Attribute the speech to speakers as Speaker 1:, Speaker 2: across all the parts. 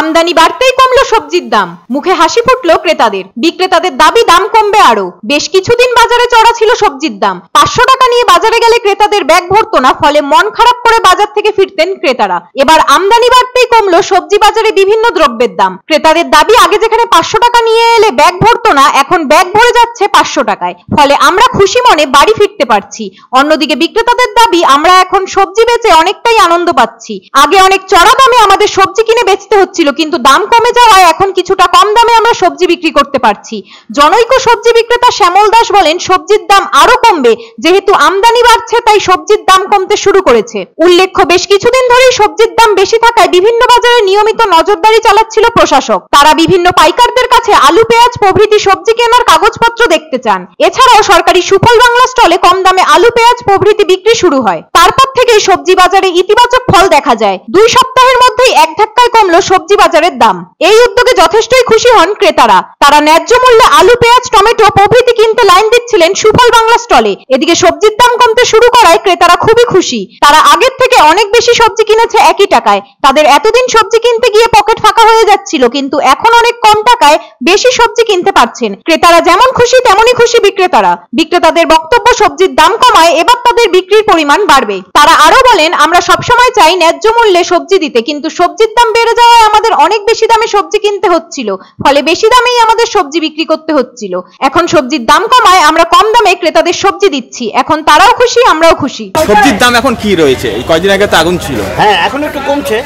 Speaker 1: আমদানি বাড়তেই কমলো সবজির দাম, মুখে হাসি ফুটলো ক্রেতাদের। বিক্রেতাদের দাবি দাম কমবে আরো। বেশ কিছুদিন বাজারে চড়া ছিল সবজির দাম। 500 টাকা নিয়ে বাজারে গেলে ক্রেতাদের ব্যাগ ভরতো না, ফলে মন খারাপ করে বাজার থেকে ফিরতেন ক্রেতারা। এবার আমদানি বাড়তেই কমলো সবজি বাজারে বিভিন্ন দ্রব্যের দাম। ক্রেতাদের দাবি আগে যেখানে 500 টাকা নিয়ে এলে ব্যাগ ভরতো না, এখন ব্যাগ ভরে যাচ্ছে 500 টাকায়। ফলে আমরা খুশি মনে বাড়ি ফিরতে পারছি। অন্যদিকে বিক্রেতাদের দাবি আমরা এখন সবজি বেচে অনেকটাই আনন্দ পাচ্ছি। আগে অনেক চড়া দামে আমাদের সবজি কিনে বেচতে হচ্ছিল, কিন্তু দাম কমে যাওয়ায় এখন কিছুটা কম দামে আমরা সবজি বিক্রি করতে পারছি। জনৈক সবজি বিক্রেতা শ্যামল দাস বলেন, সবজির দাম আরো কমবে, যেহেতু আমদানি বাড়ছে তাই সবজির দাম কমতে শুরু করেছে। উল্লেখ্য, বেশ কিছুদিন ধরেই সবজির দাম বেশি থাকায় বিভিন্ন বাজারে নিয়মিত নজরদারি চালাচ্ছিল প্রশাসক। তারা বিভিন্ন পাইকারদের কাছে আলু, পেঁয়াজ প্রভৃতি সবজি কেনার কাগজপত্র দেখতে চান। এছাড়াও সরকারি সুফল বাংলা স্টলে কম দামে আলু, পেঁয়াজ প্রভৃতি বিক্রি শুরু হয়। তারপর থেকেই সবজি বাজারে ইতিবাচক ফল দেখা যায়। 2 সপ্তাহের মধ্যেই এক ধাক্কায় কমলো সবজি বাজারের দাম। এই উদ্যোগে যথেষ্টই খুশি হন ক্রেতারা। তারা ন্যায্য মূল্যে আলু, পেঁয়াজ, টমেটো প্রভৃতি কিনতে লাইন দিচ্ছিলেন সুফল বাংলা স্টলে। এদিকে সবজির দাম কমতে শুরু করায় ক্রেতারা খুবই খুশি। তারা আগের থেকে অনেক বেশি সবজি কিনেছে একই টাকায়। তাদের এতদিন সবজি কিনতে গিয়ে পকেট ফাঁকা হয়ে যাচ্ছিল, কিন্তু এখন অনেক কম টাকায় বেশি সবজি কিনতে পারছেন। ক্রেতারা যেমন খুশি তেমনই খুশি বিক্রেতারা। বিক্রেতাদের বক্তব্য, সবজির দাম কমায় এবার তাদের বিক্রির পরিমাণ বাড়বে। তারা আরো বলেন, আমরা সবসময় চাই ন্যায্য মূল্যে সবজি দিতে, কিন্তু সবজির দাম বেড়ে যাওয়ায় আমাদের অনেক বেশি দামে সবজি কিনতে হচ্ছিল, ফলে বেশি দামেই আমাদের সবজি বিক্রি করতে হচ্ছিল। এখন সবজির দাম কমায় আমরা কম দামে ক্রেতাদের সবজি দিচ্ছি। এখন তারাও খুশি, আমরাও খুশি।
Speaker 2: সবজির দাম এখন কি রয়েছে? এই কয়েকদিন আগে তো আগুন ছিল।
Speaker 3: হ্যাঁ, এখন একটু কমছে।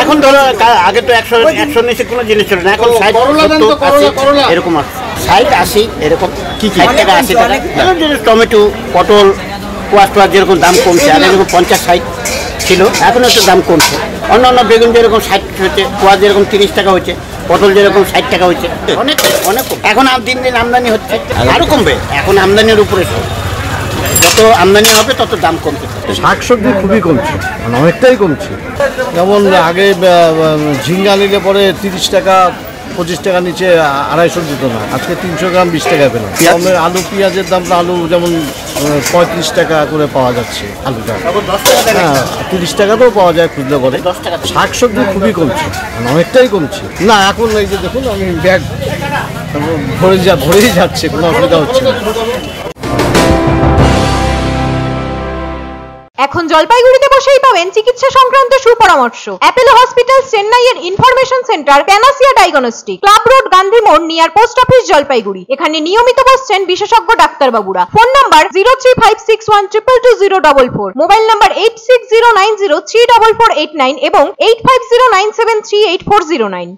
Speaker 3: এখন ধরো আগে তো 100 নিচে কোনো জিনিস ছিল না, এখন 60, 70, 80 এরকম আছে। 60, 80 এরকম।
Speaker 2: কি
Speaker 3: 60 টাকা 80 টাকা। টমেটো, পটল, কোয়াশ যেরকম দাম কমছে। আগে যেরকম 50, 60 ছিল, এখন একটু দাম কমছে। অন্যান্য বেগুন যেরকম 60 হচ্ছে, কোয়াশ যেরকম 30 টাকা হচ্ছে, পটল যেরকম 60 টাকা হচ্ছে। অনেক অনেক এখন দিন দিন আমদানি হচ্ছে, আরো কমবে। এখন আমদানির উপরে সব, যত আমদানি হবে তত দাম কমছে।
Speaker 4: শাকসবজি খুবই কমছে, অনেকটাই কমছে। যেমন আগে ঝিঙ্গা নিলে পরে 30 টাকা 25 টাকা নিচে 250 দিত না, আজকে 300 গ্রাম 20 টাকা পেলাম। আলু, পেঁয়াজের দামটা আলু যেমন 35 টাকা করে পাওয়া যাচ্ছে আলুটা। হ্যাঁ, 30 টাকাতেও পাওয়া যায় খুচরো করে। শাকসবজি খুবই কমছে, অনেকটাই কমছে। না, এখন এই যে দেখুন আমি ব্যাগ ভরেই যাচ্ছে, কোনো অসুবিধা হচ্ছে না।
Speaker 1: এখন জলপাইগুড়িতে বসেই পাবেন চিকিৎসা সংক্রান্ত সুপরামর্শ। অ্যাপোলো হসপিটাল চেন্নাইয়ের information centre panacea diagnostic, club road, Gandhi মোড়, নিয়ার পোস্ট অফিস, জলপাইগুড়ি। এখানে নিয়মিত বসছেন বিশেষজ্ঞ ডাক্তারবাবুরা। ফোন নাম্বার 0356120044, মোবাইল নাম্বার 8609034489 এবং 8509738409।